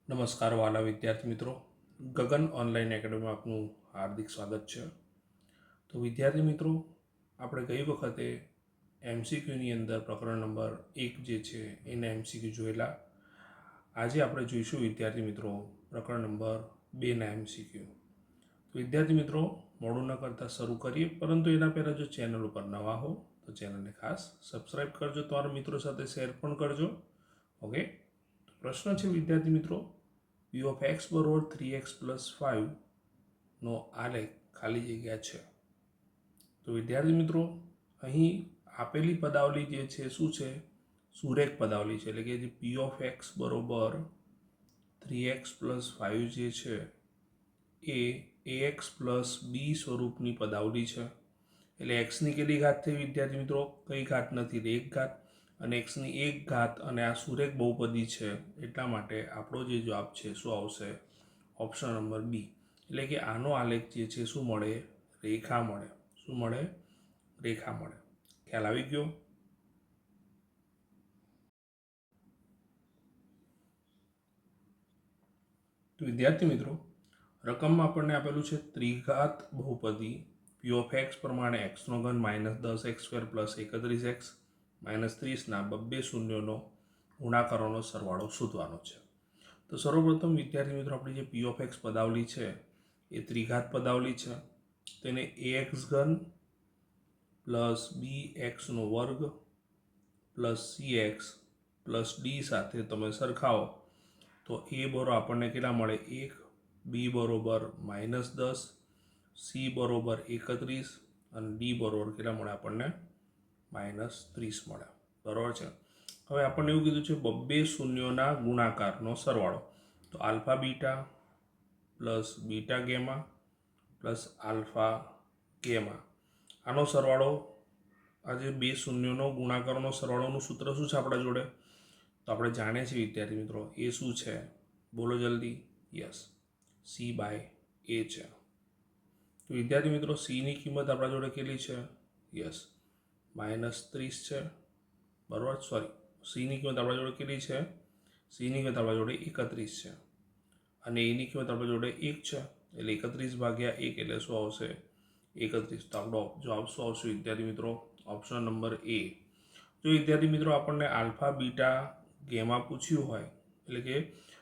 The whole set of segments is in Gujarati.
નમસ્કાર વાલા વિદ્યાર્થી મિત્રો, ગગન ઓનલાઈન એકેડમીમાં આપનું હાર્દિક સ્વાગત છે. તો વિદ્યાર્થી મિત્રો, આપણે ગઈ વખતે એમસીક્યુની અંદર પ્રકરણ નંબર 1 જે છે એના એમસીક્યુ જોયેલા. આજે આપણે જોઈશું વિદ્યાર્થી મિત્રો પ્રકરણ નંબર 2ના એમસીક્યુ. તો વિદ્યાર્થી મિત્રો, મોડું ન કરતાં શરૂ કરીએ, પરંતુ એના પહેલાં જો ચેનલ ઉપર નવા હો તો ચેનલને ખાસ સબસ્ક્રાઈબ કરજો, તમારા મિત્રો સાથે શેર પણ કરજો. ઓકે, તો પ્રશ્ન છે વિદ્યાર્થી મિત્રો, p of x બરોબર 3x પ્લસ 5 નો આલેખ ખાલી જગ્યા છે. તો વિદ્યાર્થી મિત્રો, અહીં આપેલી પદાવલી જે છે શું છે? સુરેખ પદાવલી છે. એટલે કે જે p of x બરોબર 3x પ્લસ 5 જે છે એ ax પ્લસ b સ્વરૂપની પદાવલી છે. એટલે એક્સની કેટલી ઘાત થઈ વિદ્યાર્થી મિત્રો? કઈ ઘાત નથી, એક ઘાત, અને એક્સની એક ઘાત, અને આ સુરેખ બહુપદી છે. એટલા માટે આપણો જે જવાબ છે શું આવશે? Option number B. એટલે કે આનો આલેખ જે છે શું મળે? રેખા મળે. શું મળે? રેખા મળે. ખ્યાલ આવી ગયો? તો વિદ્યાર્થી મિત્રો, રકમમાં આપણને આપેલું છે ત્રિઘાત બહુપદી p of x પ્રમાણે x નો ઘન -10x² પ્લસ 31x -30ના બબ્બે શૂન્યોનો ગુણાકારોનો સરવાળો શોધવાનો છે. તો સર્વપ્રથમ વિદ્યાર્થી મિત્રો, આપણી જે p of x પદાવલી છે એ ત્રિઘાત પદાવલી છે. તેને ax ઘન plus bx² plus cx plus d સાથે તમે સરખાવો તો a બરોબર આપણને કેટલા મળે? 1, b બરોબર -10, c બરોબર 31 અને d બરોબર કેટલા મળે આપણને? -30 મળે. બરોબર છે. હવે આપણને એવું કીધું છે બબ્બે શૂન્યોના ગુણાકારનો સરવાળો. તો alpha beta plus beta gamma plus alpha gamma, આનો સરવાળો, આજે બે શૂન્યોનો ગુણાકારનો સરવાળોનું સૂત્ર શું છે આપણા જોડે? તો આપણે જાણીએ છીએ વિદ્યાર્થી મિત્રો, એ શું છે? બોલો જલ્દી. યસ, c/a છે. તો વિદ્યાર્થી મિત્રો, cની કિંમત આપણા જોડે કેટલી છે? યસ, -30 છે. બરાબર, સોરી, cની કિંમત આપણા જોડે કેટલી છે? cની કિંમત આપણા જોડે 31 છે, અને એની કિંમત આપણા જોડે 1 છે. એટલે 31/1 એટલે શું આવશે? 31. તો આપણો જવાબ શું આવશે વિદ્યાર્થી મિત્રો? ઓપ્શન નંબર એ. જો વિદ્યાર્થી મિત્રો આપણને આલ્ફા બીટા ગેમા પૂછ્યું હોય, એટલે કે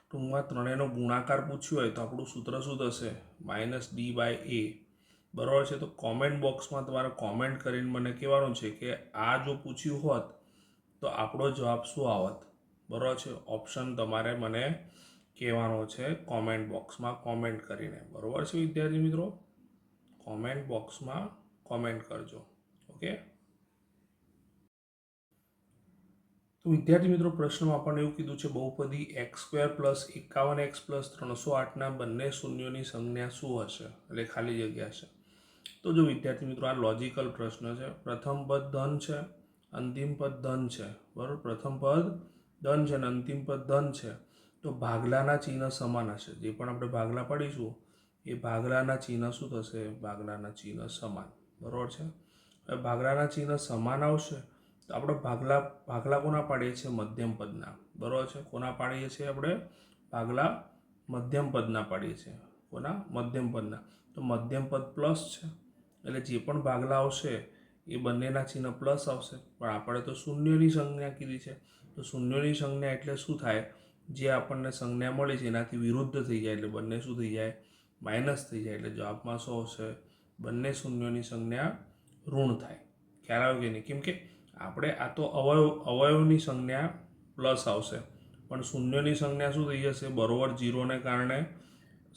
ટૂંકમાં ત્રણેયનો ગુણાકાર પૂછ્યું હોય, તો આપણું સૂત્ર શું થશે? -d/a. બરાબર છે. તો કોમેન્ટ બોક્સમાં તમારે કોમેન્ટ કરીને મને કહેવાનું છે કે આ જો પૂછ્યું હોત તો આપણો જવાબ શું આવત? બરાબર છે. ઓપ્શન તમારે મને કહેવાનો છે કોમેન્ટ બોક્સમાં કોમેન્ટ કરીને. બરાબર છે વિદ્યાર્થી મિત્રો? કોમેન્ટ બોક્સમાં કોમેન્ટ કરજો. ઓકે. તો વિદ્યાર્થી મિત્રો, પ્રશ્નમાં આપણને એવું કીધું છે બહુપદી x² પ્લસ 51x પ્લસ 308ના બંને શૂન્યોની સંજ્ઞા શું હશે? એટલે ખાલી જગ્યા છે. તો જો વિદ્યાર્થી મિત્રો, આ લોજિકલ પ્રશ્ન છે. પ્રથમ પદ ધન છે, અંતિમ પદ ધન છે. બરાબર, પ્રથમ પદ ધન છે અને અંતિમ પદ ધન છે. તો ભાગલાના ચિહ્ન સમાન હશે. જે પણ આપણે ભાગલા પાડીશું એ ભાગલાના ચિહ્ન શું થશે? ભાગલાના ચિહ્ન સમાન. બરાબર છે. હવે ભાગલાના ચિહ્ન સમાન આવશે તો આપણે ભાગલા કોના પાડીએ છીએ? મધ્યમ પદના. બરાબર છે. કોના પાડીએ છીએ આપણે? ભાગલા મધ્યમ પદના પાડીએ છીએ. કોના? મધ્યમ પદના. તો મધ્યમ પદ પ્લસ છે, એટલે જે પણ ભાગલા આવશે એ બંનેના ચિહ્ન પ્લસ આવશે. પણ આપણે તો શૂન્યની સંજ્ઞા કીધી છે. તો શૂન્યની સંજ્ઞા એટલે શું થાય? જે આપણને સંજ્ઞા મળી છે એનાથી વિરુદ્ધ થઈ જાય, એટલે બંને શું થઈ જાય? માઇનસ થઈ જાય. એટલે જવાબમાં શું આવશે? બંને શૂન્યોની સંજ્ઞા ઋણ થાય. ખ્યાલ આવ્યો કે નહીં? કેમ કે આપણે આ તો અવયવની સંજ્ઞા પ્લસ આવશે, પણ શૂન્યની સંજ્ઞા શું થઈ જશે? બરોબર 0ને કારણે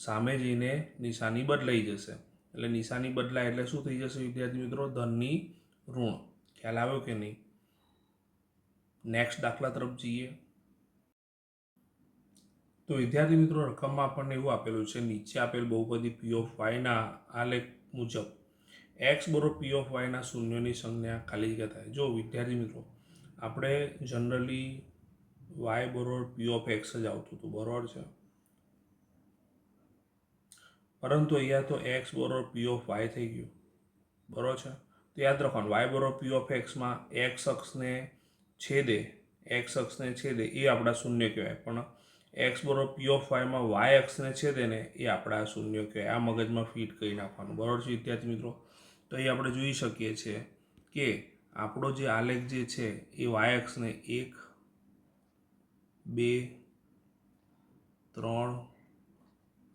સામે જઈને નિશાની બદલાઈ જશે. એટલે નિશાની બદલાય એટલે શું થઈ જશે વિદ્યાર્થી મિત્રો? ધનની ઋણ. ખ્યાલ આવ્યો કે નહીં? નેક્સ્ટ દાખલા તરફ જઈએ. તો વિદ્યાર્થી મિત્રો, રકમમાં આપણને એવું આપેલું છે, નીચે આપેલ બહુપદી p of y ના આલેખ મુજબ x બરોબર p of y ના શૂન્યોની સંજ્ઞા ખાલી જગ્યા થાય. જો વિદ્યાર્થી મિત્રો, આપણે જનરલી y બરોબર p of x જ આવતું હતું. બરોબર છે. પરંતુ અહીંયા તો x બરોબર p of y થઈ ગયું. બરોબર છે. તો યાદ રાખવાનું, y બરોબર p of xમાં x અક્ષને છેદે એ આપણા શૂન્ય કહેવાય. પણ એક્સ બરોબર પી ઓફ વાયમાં વાય એક્સને છેદે ને એ આપણે આ શૂન્ય કહેવાય. આ મગજમાં ફિટ કરી નાખવાનું, બરાબર છે વિદ્યાર્થી મિત્રો. તો અહીં આપણે જોઈ શકીએ છીએ કે આપણો જે આલેખ જે છે એ વાય એક્સને 1 2 3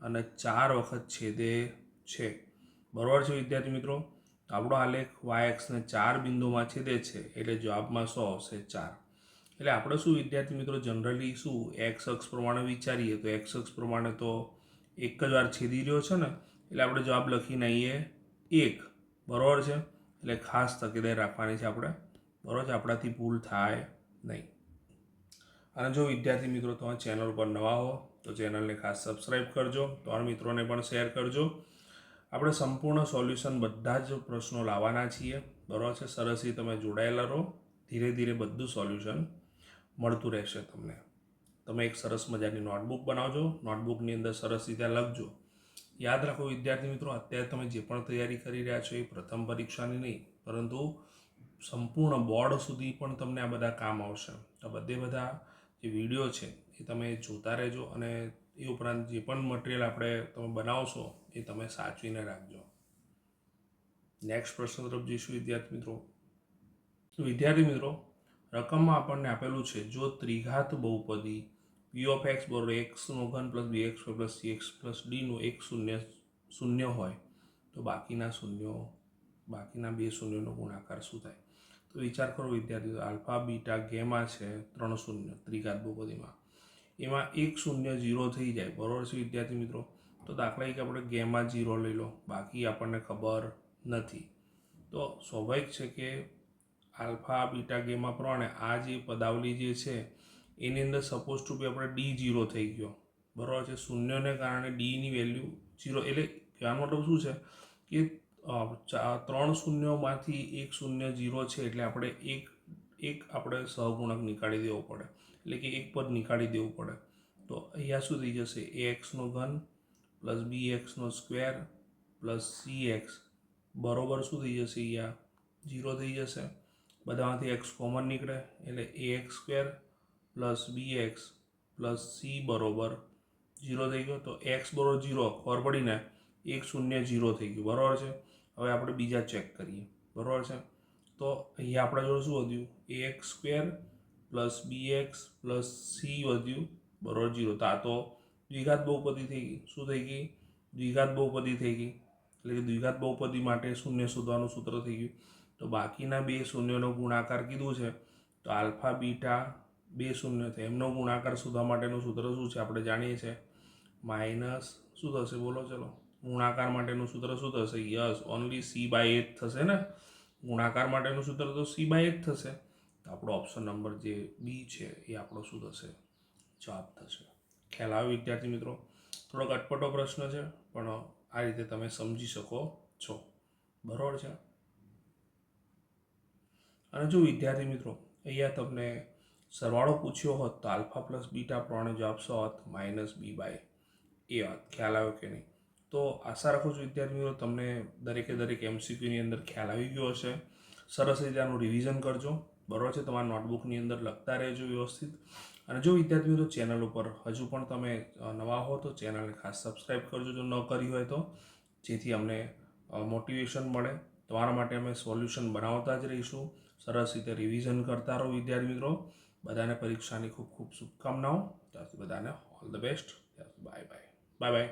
અને 4 વખત છેદે છે, બરાબર છે વિદ્યાર્થી મિત્રો. આપણો આલેખ વાય એક્સને 4 બિંદુમાં છેદે છે એટલે જવાબમાં શું આવશે? 4. એટલે આપણે શું વિદ્યાર્થી મિત્રો જનરલી શું એક્સ અક્ષ પ્રમાણે વિચારીએ તો એક્સ અક્ષ પ્રમાણે તો એક જ વાર છેદી રહ્યો છે ને, એટલે આપણે જવાબ લખીને આવીએ 1, બરાબર છે. એટલે ખાસ તકેદારી રાખવાની છે આપણે, બરાબર છે, આપણાથી ભૂલ થાય નહીં. અને જો વિદ્યાર્થી મિત્રો તમે ચેનલ પર નવા હો તો ચેનલને ખાસ સબસ્ક્રાઈબ કરજો, તમારા મિત્રોને પણ શેર કરજો. આપણે સંપૂર્ણ સોલ્યુશન બધા જ પ્રશ્નો લાવવાના છીએ, બરાબર છે. સરસથી તમે જોડાયેલા રહો, ધીરે ધીરે બધું સોલ્યુશન મળતું રહેશે તમને. તમે એક સરસ મજાની નોટબુક બનાવજો, નોટબુકની અંદર સરસ રીતે લખજો. યાદ રાખો વિદ્યાર્થી મિત્રો, અત્યારે તમે જે પણ તૈયારી કરી રહ્યા છો એ પ્રથમ પરીક્ષાની નહીં પરંતુ સંપૂર્ણ બોર્ડ સુધી પણ તમને આ બધા કામ આવશે. આ બધા જે વિડીયો છે એ તમે જોતા રહેજો અને એ ઉપરાંત જે પણ મટીરિયલ આપણે તમે બનાવશો એ તમે સાચવીને રાખજો. નેક્સ્ટ પ્રશ્ન તરફ જઈશું વિદ્યાર્થી મિત્રો. વિદ્યાર્થી મિત્રો, રકમમાં આપણને આપેલું છે જો ત્રિઘાત બહુપદી પી ઓફ એક્સ બરોબર એક્સનો ઘન plus b x plus c x plus ડીનું એક શૂન્ય હોય તો બાકીના બે શૂન્યનો ગુણાકાર શું થાય? તો વિચાર કરો વિદ્યાર્થીઓ, આલ્ફા બીટા ગેમા છે 3 શૂન્ય ત્રિઘાત બહુપદીમાં, એમાં એક શૂન્ય 0 થઈ જાય, બરાબર છે વિદ્યાર્થી મિત્રો. તો દાખલા તરીકે આપણે ગેમા 0 લઈ લો, બાકી આપણને ખબર નથી. તો સ્વાભાવિક છે કે આલ્ફા બીટા ગેમા પ્રમાણે આ જે પદાવલી જે છે એની અંદર સપોઝ ટુ બી આપણે ડી 0 થઈ ગયો, બરાબર છે. શૂન્યને કારણે ડીની વેલ્યુ 0, એટલે કહેવાનો મતલબ શું છે કે 3 શૂન્યોમાંથી એક શૂન્ય 0 છે એટલે આપણે એક આપણે સહગુણક નીકાળી દેવો પડે, એટલે કે એક પદ નીકાળી દેવું પડે. તો અહીંયા શું થઈ જશે? એ એક્સનો ઘન પ્લસ બી એક્સનો સ્ક્વેર પ્લસ સી એક્સ બરોબર શું થઈ જશે? અહીંયા 0 થઈ જશે. બધામાંથી એક્સ કોમન નીકળે એટલે એ x square plus b x plus C બરોબર 0 થઈ ગયો. તો એક્સ બરોબર 0 ખબર પડીને એક શૂન્ય 0 થઈ ગયું, બરાબર છે. હવે આપણે બીજા ચેક કરીએ, બરાબર છે. તો અહીંયા આપણા જોડે શું વધ્યું? એ x square plus b x plus C વધ્યું, બરાબર 0. તો આ તો દ્વિઘાત બહુપદી થઈ ગઈ. શું થઈ ગઈ? દ્વિઘાત બહુપદી થઈ ગઈ. એટલે કે દ્વિઘાત બહુપદી માટે શૂન્ય શોધવાનું સૂત્ર થઈ ગયું. તો બાકીના બે શૂન્યનો ગુણાકાર કીધું છે, તો આલ્ફા બીટા બે શૂન્ય થાય એમનો ગુણાકાર શોધવા માટેનું સૂત્ર શું છે? આપણે જાણીએ છીએ માઇનસ શું થશે? બોલો ચલો. ગુણાકાર માટેનું સૂત્ર શું થશે? યસ, ઓનલી સી બાય 8 થશે ને. ગુણાકાર માટેનું સૂત્ર તો સી બાય 8 થશે. તો આપણો ઓપ્શન નંબર જે બી છે એ આપણો શું થશે? જવાબ થશે. ખ્યાલ આવે વિદ્યાર્થી મિત્રો? થોડોક અટપટો પ્રશ્ન છે પણ આ રીતે તમે સમજી શકો છો, બરાબર છે. અને જો વિદ્યાર્થી મિત્રો અહીંયા તમને સરવાળો પૂછ્યો હોત તો આલ્ફા પ્લસ બીટા પ્રમાણે જવાબ શું હોત? માઇનસ બી બાય એ વાત. ખ્યાલ આવ્યો કે નહીં? તો આશા રાખું છું વિદ્યાર્થી મિત્રો તમને દરેક એમસીક્યુની અંદર ખ્યાલ આવી ગયો હશે. સરસ રીતે આનું રિવિઝન કરજો, બરાબર છે. તમારા નોટબુકની અંદર લખતા રહેજો વ્યવસ્થિત. અને જો વિદ્યાર્થી મિત્રો ચેનલ ઉપર હજુ પણ તમે નવા હો તો ચેનલને ખાસ સબસ્ક્રાઈબ કરજો જો ન કરી હોય તો, જેથી અમને મોટિવેશન મળે. તમારા માટે અમે સોલ્યુશન બનાવતા જ રહીશું. સરસ રીતે રિવિઝન કરતા રહો વિદ્યાર્થી મિત્રો. બધાને પરીક્ષાની ખૂબ ખૂબ શુભકામનાઓ. ત્યારથી બધાને all the best. Bye bye.